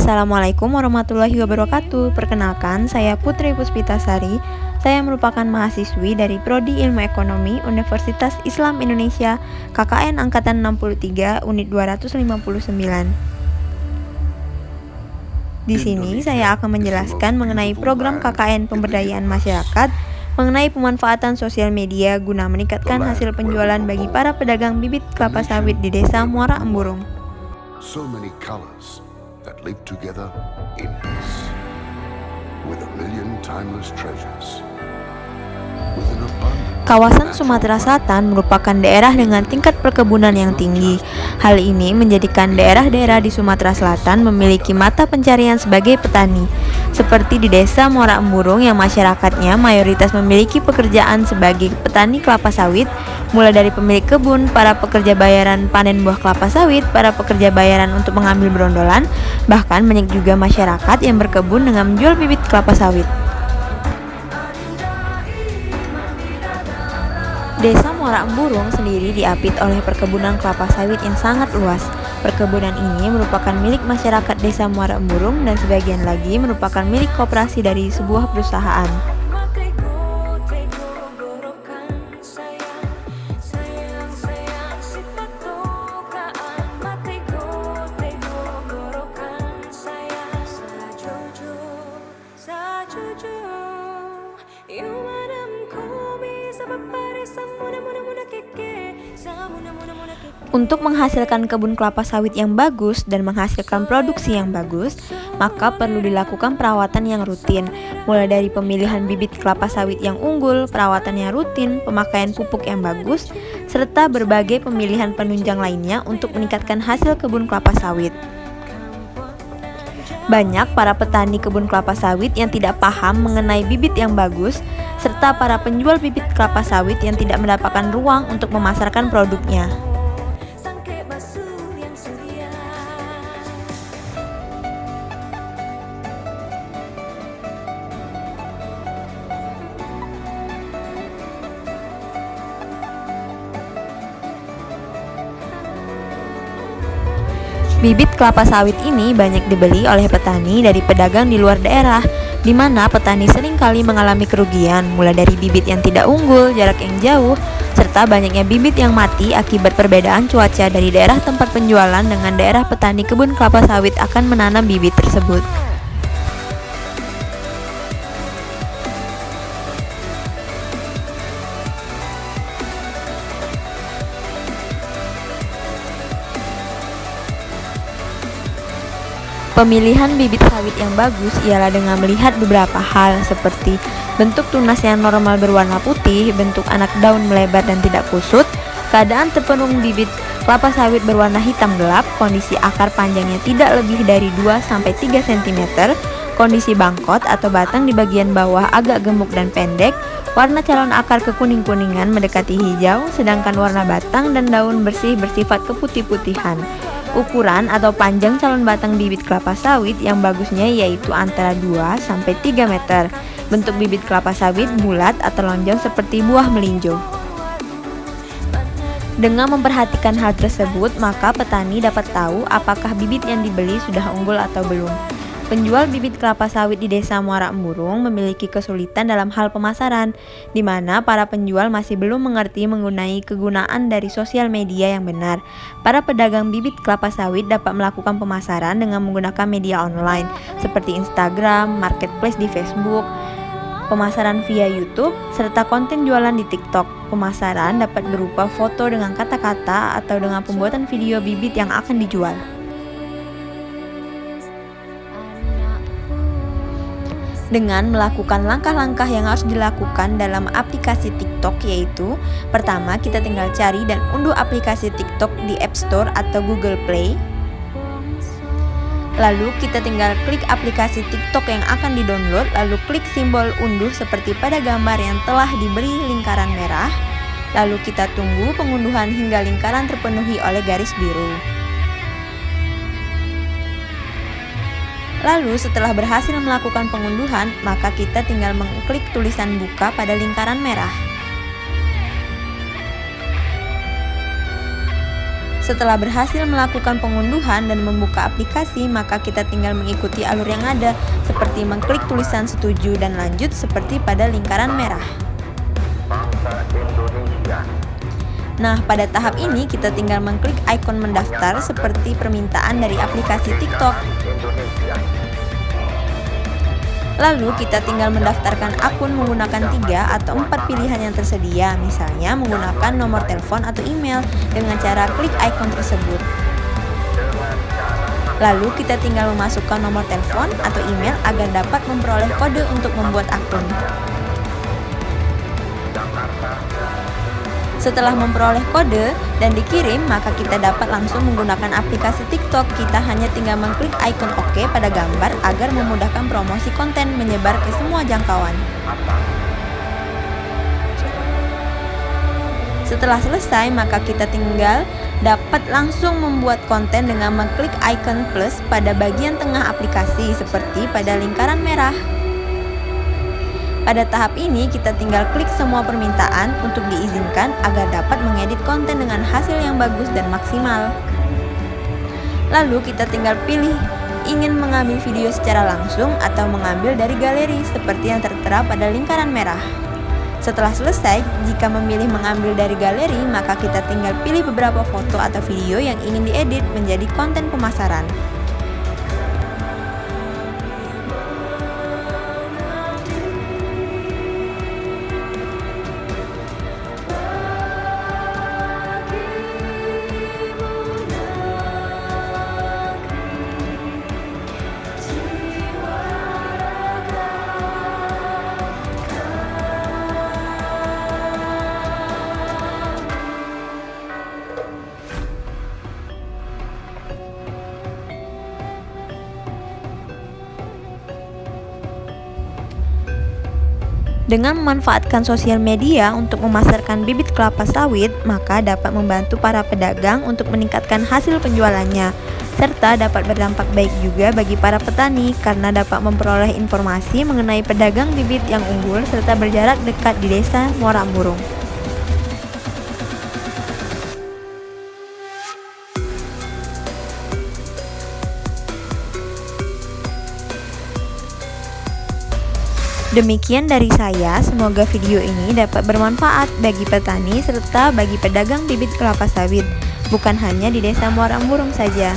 Assalamualaikum warahmatullahi wabarakatuh. Perkenalkan, saya Putri Puspitasari. Saya merupakan mahasiswi dari Prodi Ilmu Ekonomi Universitas Islam Indonesia KKN Angkatan 63 Unit 259. Di sini saya akan menjelaskan mengenai program KKN Pemberdayaan Masyarakat mengenai pemanfaatan sosial media guna meningkatkan hasil penjualan bagi para pedagang bibit kelapa sawit di Desa Muara Emburung. So many colors that live together in peace, with a million timeless treasures, with an abundant. Kawasan Sumatera Selatan merupakan daerah dengan tingkat perkebunan yang tinggi. Hal ini menjadikan daerah-daerah di Sumatera Selatan memiliki mata pencarian sebagai petani, seperti di Desa Muara Emburung yang masyarakatnya mayoritas memiliki pekerjaan sebagai petani kelapa sawit, mulai dari pemilik kebun, para pekerja bayaran panen buah kelapa sawit, para pekerja bayaran untuk mengambil berondolan, bahkan banyak juga masyarakat yang berkebun dengan menjual bibit kelapa sawit. Desa Muara Emburung sendiri diapit oleh perkebunan kelapa sawit yang sangat luas. Perkebunan ini merupakan milik masyarakat Desa Muara Emburung dan sebagian lagi merupakan milik koperasi dari sebuah perusahaan. Untuk menghasilkan kebun kelapa sawit yang bagus dan menghasilkan produksi yang bagus, maka perlu dilakukan perawatan yang rutin, mulai dari pemilihan bibit kelapa sawit yang unggul, perawatan yang rutin, pemakaian pupuk yang bagus, serta berbagai pemilihan penunjang lainnya untuk meningkatkan hasil kebun kelapa sawit. Banyak para petani kebun kelapa sawit yang tidak paham mengenai bibit yang bagus, serta para penjual bibit kelapa sawit yang tidak mendapatkan ruang untuk memasarkan produknya. Bibit kelapa sawit ini banyak dibeli oleh petani dari pedagang di luar daerah, di mana petani seringkali mengalami kerugian, mulai dari bibit yang tidak unggul, jarak yang jauh, serta banyaknya bibit yang mati akibat perbedaan cuaca dari daerah tempat penjualan dengan daerah petani kebun kelapa sawit akan menanam bibit tersebut. Pemilihan bibit sawit yang bagus ialah dengan melihat beberapa hal seperti bentuk tunas yang normal berwarna putih, bentuk anak daun melebar dan tidak kusut, keadaan tepung bibit kelapa sawit berwarna hitam gelap, kondisi akar panjangnya tidak lebih dari 2-3 cm, kondisi bangkot atau batang di bagian bawah agak gemuk dan pendek, warna calon akar kekuning-kuningan mendekati hijau, sedangkan warna batang dan daun bersih bersifat keputih-putihan. Ukuran atau panjang calon batang bibit kelapa sawit yang bagusnya yaitu antara 2-3 meter. Bentuk bibit kelapa sawit bulat atau lonjong seperti buah melinjo. Dengan memperhatikan hal tersebut, maka petani dapat tahu apakah bibit yang dibeli sudah unggul atau belum. Penjual bibit kelapa sawit di Desa Muara Emburung memiliki kesulitan dalam hal pemasaran, di mana para penjual masih belum mengerti menggunakan kegunaan dari sosial media yang benar. Para pedagang bibit kelapa sawit dapat melakukan pemasaran dengan menggunakan media online, seperti Instagram, marketplace di Facebook, pemasaran via YouTube, serta konten jualan di TikTok. Pemasaran dapat berupa foto dengan kata-kata atau dengan pembuatan video bibit yang akan dijual. Dengan melakukan langkah-langkah yang harus dilakukan dalam aplikasi TikTok, yaitu pertama kita tinggal cari dan unduh aplikasi TikTok di App Store atau Google Play. Lalu kita tinggal klik aplikasi TikTok yang akan di-download, lalu klik simbol unduh seperti pada gambar yang telah diberi lingkaran merah. Lalu kita tunggu pengunduhan hingga lingkaran terpenuhi oleh garis biru. Lalu setelah berhasil melakukan pengunduhan, maka kita tinggal mengklik tulisan buka pada lingkaran merah. Setelah berhasil melakukan pengunduhan dan membuka aplikasi, maka kita tinggal mengikuti alur yang ada, seperti mengklik tulisan setuju dan lanjut seperti pada lingkaran merah. Nah, pada tahap ini kita tinggal mengklik ikon mendaftar seperti permintaan dari aplikasi TikTok. Lalu kita tinggal mendaftarkan akun menggunakan 3 atau 4 pilihan yang tersedia, misalnya menggunakan nomor telepon atau email dengan cara klik ikon tersebut. Lalu kita tinggal memasukkan nomor telepon atau email agar dapat memperoleh kode untuk membuat akun. Setelah memperoleh kode dan dikirim, maka kita dapat langsung menggunakan aplikasi TikTok. Kita hanya tinggal mengklik ikon OK pada gambar agar memudahkan promosi konten menyebar ke semua jangkauan. Setelah selesai, maka kita tinggal dapat langsung membuat konten dengan mengklik ikon plus pada bagian tengah aplikasi seperti pada lingkaran merah. Pada tahap ini, kita tinggal klik semua permintaan untuk diizinkan agar dapat mengedit konten dengan hasil yang bagus dan maksimal. Lalu kita tinggal pilih ingin mengambil video secara langsung atau mengambil dari galeri seperti yang tertera pada lingkaran merah. Setelah selesai, jika memilih mengambil dari galeri, maka kita tinggal pilih beberapa foto atau video yang ingin diedit menjadi konten pemasaran. Dengan memanfaatkan sosial media untuk memasarkan bibit kelapa sawit, maka dapat membantu para pedagang untuk meningkatkan hasil penjualannya, serta dapat berdampak baik juga bagi para petani karena dapat memperoleh informasi mengenai pedagang bibit yang unggul serta berjarak dekat di desa Muara Murung. Demikian dari saya, semoga video ini dapat bermanfaat bagi petani serta bagi pedagang bibit kelapa sawit, bukan hanya di desa Muara Murung saja.